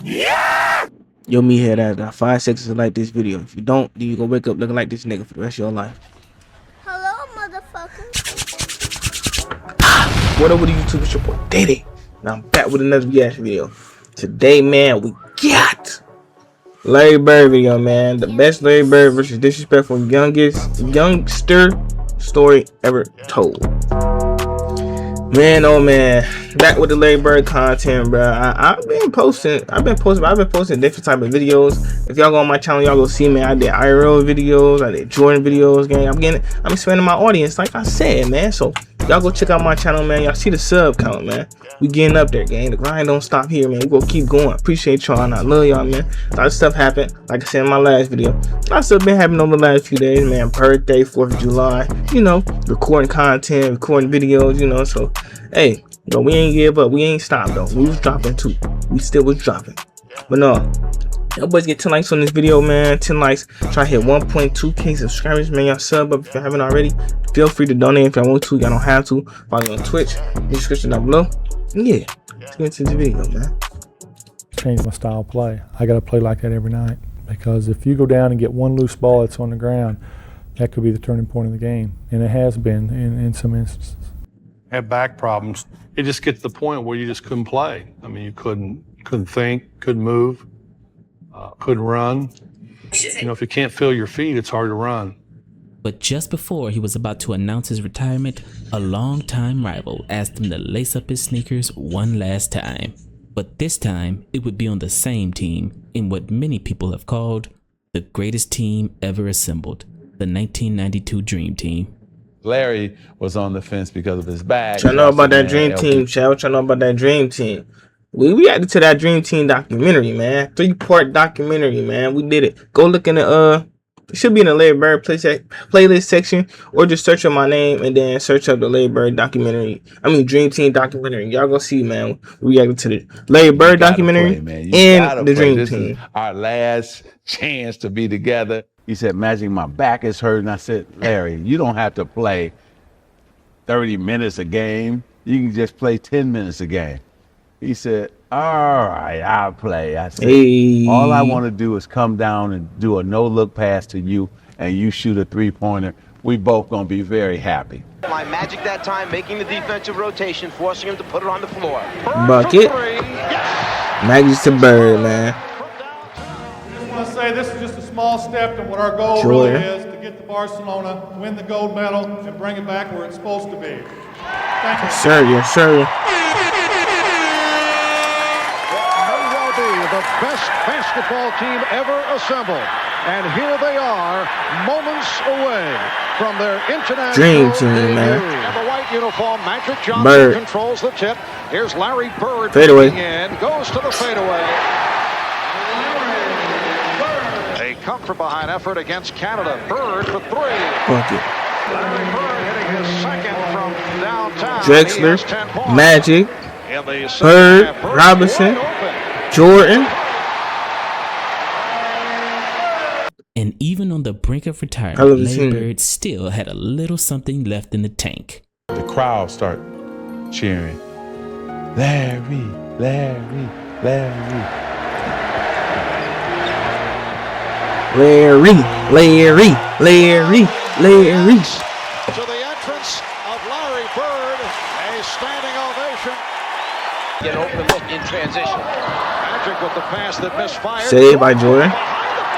Yo, me here that got 5 seconds to like this video. If you don't, then you gonna wake up looking like this nigga for the rest of your life. Hello, motherfucker. What up with the YouTube? It's your boy Diddy. Now I'm back with another reaction video. Today, man, we got Larry Bird video, man. The best Larry Bird versus disrespectful youngster story ever told. Man, oh man, back with the Larry Bird content, bro. I've been posting different type of videos. If y'all go on my channel, y'all go see, man. I did IRL videos, I did Jordan videos, gang. I'm expanding my audience, like I said, man. So y'all go check out my channel, man. Y'all see the sub count, man. We getting up there, gang. The grind don't stop here, man. We gonna keep going. Appreciate y'all, and I love y'all, man. A lot of stuff happened, like I said in my last video. A lot of stuff been happening over the last few days, man. Birthday, 4th of July, you know, recording content, recording videos, you know. So, hey, no, we ain't give up. We ain't stopped, though. We was dropping, too. We still was dropping. But no, y'all boys get 10 likes on this video, man. 10 likes. Try to hit 1.2k subscribers, man. Y'all sub up if you haven't already. Feel free to donate if y'all want to. Y'all don't have to. Follow me on Twitch. Description down below. Yeah, let's get into the video, man. Change my style of play. I got to play like that every night, because if you go down and get one loose ball that's on the ground, that could be the turning point of the game, and it has been in some instances. Had back problems. It just gets to the point where you just couldn't play. I mean, you couldn't think, couldn't move, couldn't run. You know, if you can't feel your feet, it's hard to run. But just before he was about to announce his retirement, a longtime rival asked him to lace up his sneakers one last time. But this time, it would be on the same team in what many people have called the greatest team ever assembled, the 1992 Dream Team. Larry was on the fence because of his back. Y'all know about that Dream Team, y'all know about that Dream Team. We reacted to that Dream Team documentary, man. 3-part documentary, man. We did it. Go look in the it should be in the Larry Bird playlist section, or just search up my name and then search up the Larry Bird documentary. I mean Dream Team documentary. Y'all go see, man. We reacted to the Larry Bird documentary and the Dream Team. Is our last chance to be together. He said, "Magic, my back is hurting." I said, "Larry, you don't have to play 30 minutes a game. You can just play 10 minutes a game." He said, "All right, I'll play." I said, hey, all I want to do is come down and do a no-look pass to you, and you shoot a three-pointer. We both going to be very happy. My Magic that time, making the defensive rotation, forcing him to put it on the floor. Bucket. Magic to Bird, man. I just want to say this is just a small step to what our goal really is, to get to Barcelona, win the gold medal, and bring it back where it's supposed to be. Thank you. Sir, yes, sir. The best basketball team ever assembled, and here they are, moments away from their international Dream Team, man. In the white uniform, Magic Johnson Bird controls the tip. Here's Larry Bird fadeaway. In, goes to the fadeaway. A come-from-behind effort against Canada. Bird for three. Bucket. Larry Bird hitting his second from downtown. Drexler, Magic, Bird, Robinson, Jordan. And even on the brink of retirement, Larry Bird still had a little something left in the tank. The crowd start cheering, "Larry, Larry, Larry." Larry, Larry, Larry, Larry. To the entrance of Larry Bird, a standing ovation. Get open look in transition. Magic with the pass that misfired. Saved by Jordan.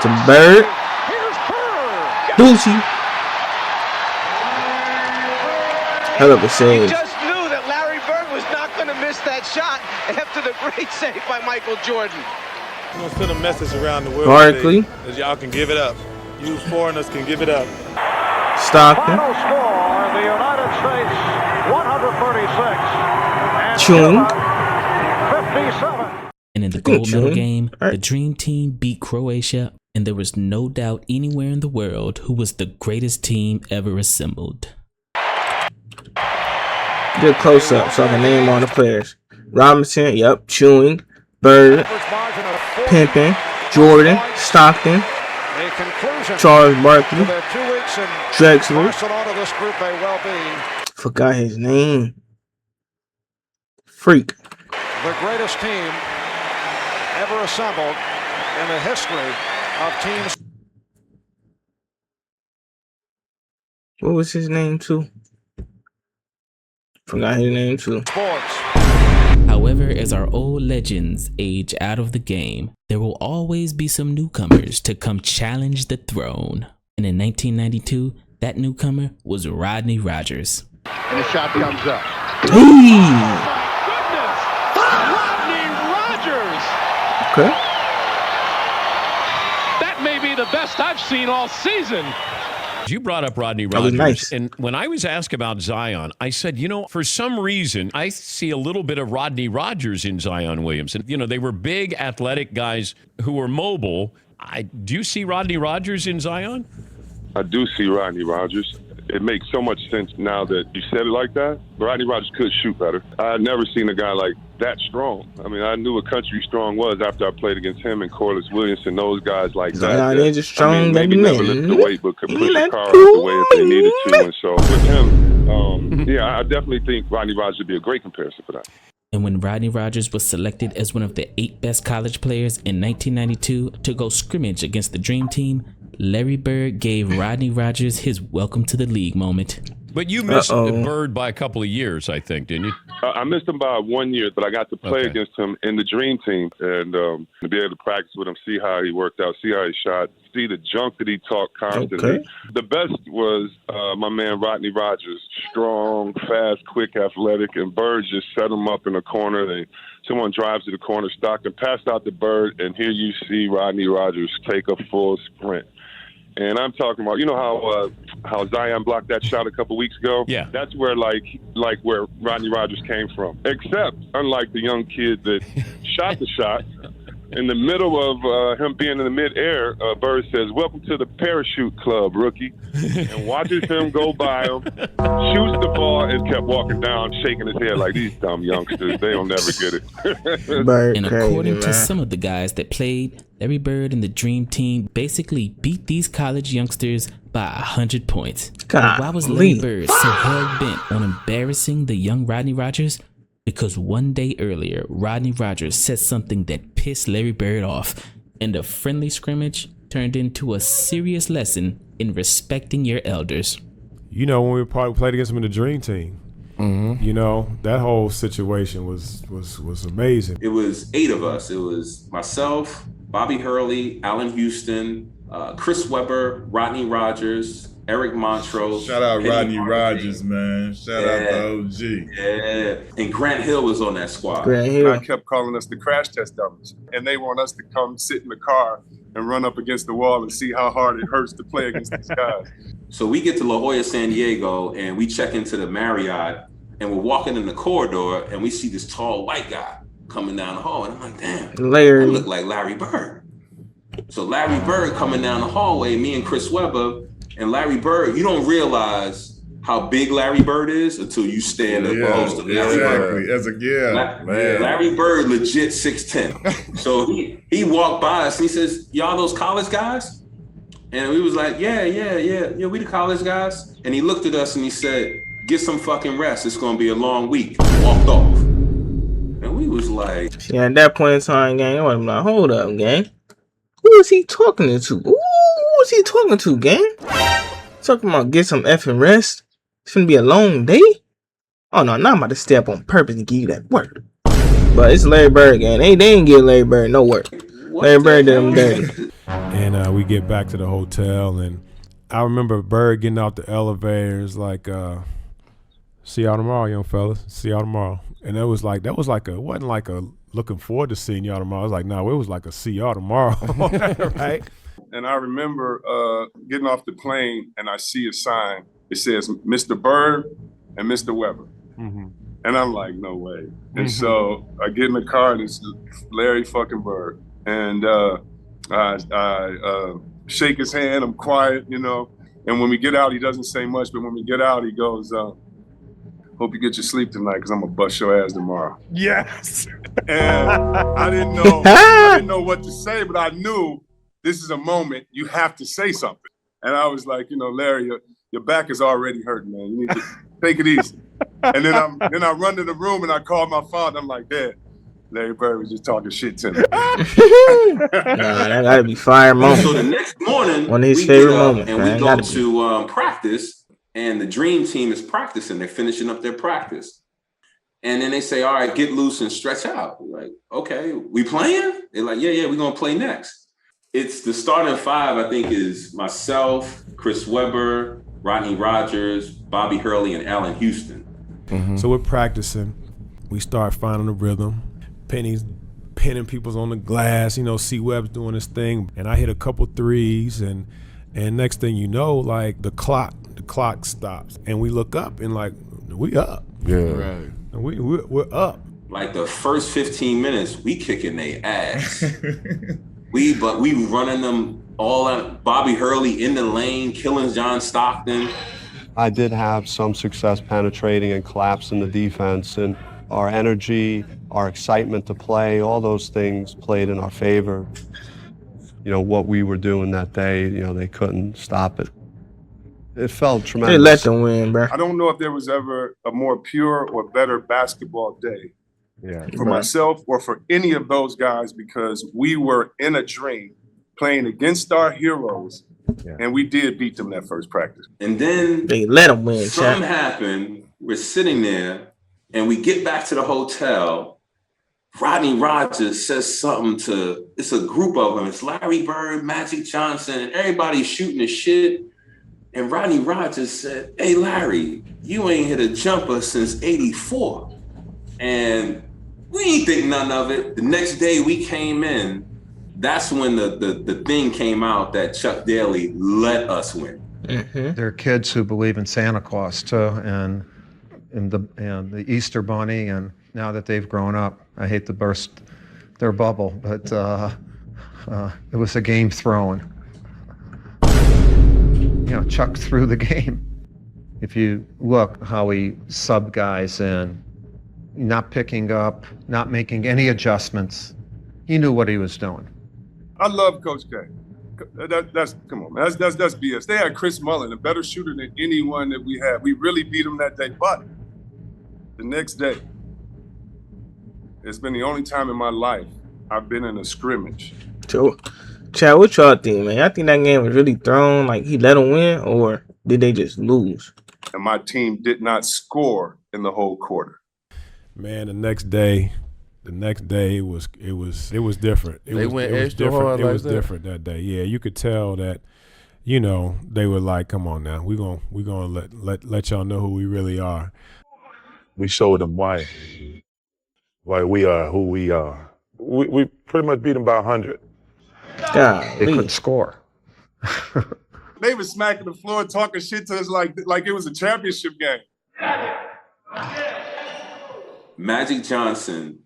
To Bird. Here's Bird. Doozy. Hell of a save. You just knew that Larry Bird was not going to miss that shot after the great save by Michael Jordan. I'm going to send a message around the world Barkley. that y'all can give it up. You foreigners can give it up. Stockton. Final score, the United States 136. Chung. 57. And in the gold medal game, the Dream Team beat Croatia, and there was no doubt anywhere in the world who was the greatest team ever assembled. Good close-up so I can name all the players. Robinson, yep, Chewing, Bird, Pimpin, Jordan, Stockton, Charles Barkley, Drexler, forgot his name, Freak. The greatest team ever assembled in the history of teams. What was his name too? Forgot his name too. Sports. However, as our old legends age out of the game, there will always be some newcomers to come challenge the throne. And in 1992, that newcomer was Rodney Rogers. And the shot comes up. Hey. Goodness! Rodney Rogers! Okay. That may be the best I've seen all season. You brought up Rodney That was Rogers, nice. and when I was asked about Zion, I said, you know, for some reason, I see a little bit of Rodney Rogers in Zion Williamson. You know, they were big, athletic guys who were mobile. Do you see Rodney Rogers in Zion? I do see Rodney Rogers. It makes so much sense now that you said it like that. Rodney Rogers could shoot better. I had never seen a guy like that strong. I mean, I knew what Country Strong was after I played against him and Corliss Williamson, those guys like that. Zion is just strong, I mean, maybe baby never man. lift the weight, but could push the car out the way if they needed to. And so with him, yeah, I definitely think Rodney Rogers would be a great comparison for that. And when Rodney Rogers was selected as one of the 8 best college players in 1992 to go scrimmage against the Dream Team, Larry Bird gave Rodney Rogers his welcome to the league moment. But you missed Bird by a couple of years, I think, didn't you? I missed him by 1 year, but I got to play against him in the Dream Team and to be able to practice with him, see how he worked out, see how he shot, see the junk that he talked constantly. Okay. The best was my man Rodney Rogers, strong, fast, quick, athletic, and Bird just set him up in a corner. Someone drives to the corner, Stockton passed out to Bird, and here you see Rodney Rogers take a full sprint. And I'm talking about, you know how Zion blocked that shot a couple weeks ago? Yeah. That's where where Rodney Rogers came from. Except, unlike the young kid that shot the shot, in the middle of him being in the midair, Bird says, "Welcome to the parachute club, rookie," and watches him go by him, shoots the ball, and kept walking down, shaking his head like these dumb youngsters. They'll never get it. Bird And crazy, according to man. some of the guys that played, Larry Bird and the Dream Team basically beat these college youngsters by 100 points. But why was Larry Bird so hell-bent on embarrassing the young Rodney Rogers? Because one day earlier, Rodney Rogers said something that pissed Larry Bird off, and a friendly scrimmage turned into a serious lesson in respecting your elders. You know, when we played against him in the Dream Team, you know, that whole situation was amazing. It was 8 of us. It was myself, Bobby Hurley, Allen Houston, Chris Webber, Rodney Rogers, Eric Montrose. Shout out Eddie Rodney Martin. Rogers, man. Shout out to OG. Yeah. And Grant Hill was on that squad. Grant Hill. I kept calling us the crash test dummies, and they want us to come sit in the car and run up against the wall and see how hard it hurts to play against these guys. So we get to La Jolla, San Diego, and we check into the Marriott, and we're walking in the corridor, and we see this tall white guy coming down the hall, and I'm like, damn, Larry. I look like Larry Bird. So Larry Bird coming down the hallway, me and Chris Webber, and Larry Bird, you don't realize how big Larry Bird is until you stand up close to Larry Bird. As a Larry Bird, legit 6'10". So he walked by us and he says, "Y'all those college guys?" And we was like, yeah, we the college guys. And he looked at us and he said, "Get some fucking rest. It's gonna be a long week." Walked off. And we was like, Yeah, at that point in time, gang, I was like, hold up, gang. Who is he talking to? Who is he talking to, gang? Talking about get some effing rest. It's gonna be a long day. Oh no, now I'm about to step on purpose to give you that work. But it's Larry Bird, gang. They ain't give Larry Bird no work. Larry Bird did them dirty. And we get back to the hotel, and I remember Bird getting out the elevator. It's like, see y'all tomorrow, young fellas. See y'all tomorrow. And it wasn't like a looking forward to seeing y'all tomorrow. It was like, no, it was like a see y'all tomorrow, right? And I remember getting off the plane and I see a sign. It says Mr. Bird and Mr. Webber. Mm-hmm. And I'm like, no way. And so I get in the car and it's Larry fucking Bird. And I shake his hand. I'm quiet, you know. And when we get out, he doesn't say much. But when we get out, he goes, "Hope you get your sleep tonight because I'm going to bust your ass tomorrow." Yes. And I didn't know what to say, but I knew this is a moment you have to say something. And I was like, you know, Larry, your back is already hurting, man. You need to take it easy. And then I run to the room and I call my father. I'm like, Dad, Larry Bird was just talking shit to me. Nah, that gotta be fire moment. So the next morning, one of his we favorite get up moments, and man. we go to practice, and the Dream Team is practicing. They're finishing up their practice. And then they say, all right, get loose and stretch out. We're like, okay, we playing? They're like, yeah, we're going to play next. It's the starting five, I think, is myself, Chris Webber, Rodney Rogers, Bobby Hurley, and Allen Houston. So we're practicing. We start finding the rhythm. Penny's pinning people's on the glass. You know, C. Webb's doing his thing. And I hit a couple threes. And next thing you know, like, the clock stops. And we look up and, like, we up. Yeah. Right. We're up. Like the first 15 minutes, we kicking their ass. we running them all out. Bobby Hurley in the lane, killing John Stockton. I did have some success penetrating and collapsing the defense, and our energy, our excitement to play, all those things played in our favor. You know, what we were doing that day, you know, they couldn't stop it. It felt tremendous. They let them win, bro. I don't know if there was ever a more pure or better basketball day for myself or for any of those guys, because we were in a dream playing against our heroes, and we did beat them that first practice. And then they let them win. Something happened. We're sitting there, and we get back to the hotel. Rodney Rogers says something to, it's a group of them. It's Larry Bird, Magic Johnson, and everybody's shooting the shit. And Rodney Rogers said, hey, Larry, you ain't hit a jumper since 84. And we ain't think none of it. The next day we came in, that's when the thing came out that Chuck Daly let us win. There are kids who believe in Santa Claus too, and the Easter Bunny, and now that they've grown up, I hate to burst their bubble, but it was a game thrown. You know, Chuck threw the game. If you look how he subbed guys in, not picking up, not making any adjustments, he knew what he was doing. I love Coach K. That's come on, man. That's BS. They had Chris Mullin, a better shooter than anyone that we had. We really beat him that day. But the next day, it's been the only time in my life I've been in a scrimmage. So, Chad, what y'all think, man? I think that game was really thrown, like he let them win, or did they just lose? And my team did not score in the whole quarter. Man, the next day it was different. They went extra hard. It was different that day. Yeah, you could tell that, you know, they were like, "Come on now, we're gonna let y'all know who we really are." We showed them why we are who we are. We pretty much beat them by 100. They couldn't score. They were smacking the floor, talking shit to us like it was a championship game. Magic Johnson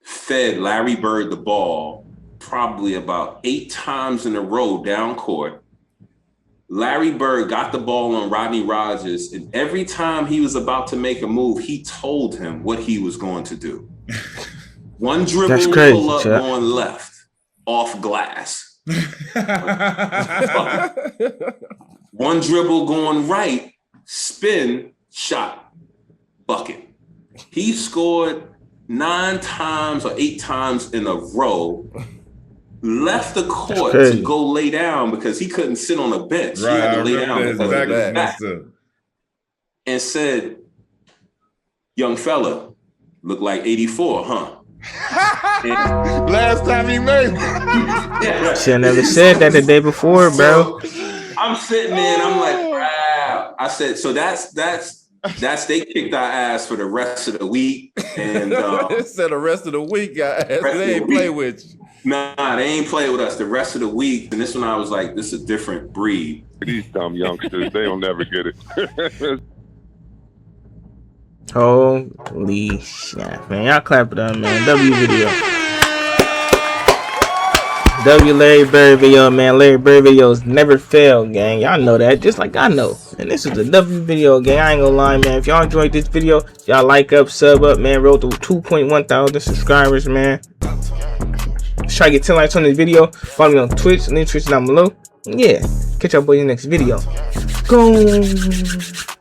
fed Larry Bird the ball probably about 8 times in a row down court. Larry Bird got the ball on Rodney Rogers, and every time he was about to make a move, he told him what he was going to do. One dribble, pull up, going left, off glass. One dribble, going right, spin, shot, bucket. He scored 9 times or 8 times in a row, left the court to go lay down because he couldn't sit on a bench. Right, he had to lay down that. because Exactly. of his back. And said, young fella, look like 84, huh? Last time he made it. Yeah. Should never said that the day before, bro. I'm sitting there and I'm like, wow. I said, so that's they kicked our ass for the rest of the week. And It said the rest of the week, guys. They ain't play with you. Nah, they ain't play with us the rest of the week. And this one I was like, this is a different breed. These dumb youngsters, they don't never get it. Holy shit, man. Y'all clap it up, man. W video. W Larry Bird video, man. Larry Bird videos never fail, gang. Y'all know that, just like I know. And this is the W video, gang. I ain't gonna lie, man. If y'all enjoyed this video, y'all like up, sub up, man. Roll through 2.1 thousand subscribers, man. Let's try to get 10 likes on this video. Follow me on Twitch, link Twitch down below. Yeah, catch y'all boys in the next video. Go.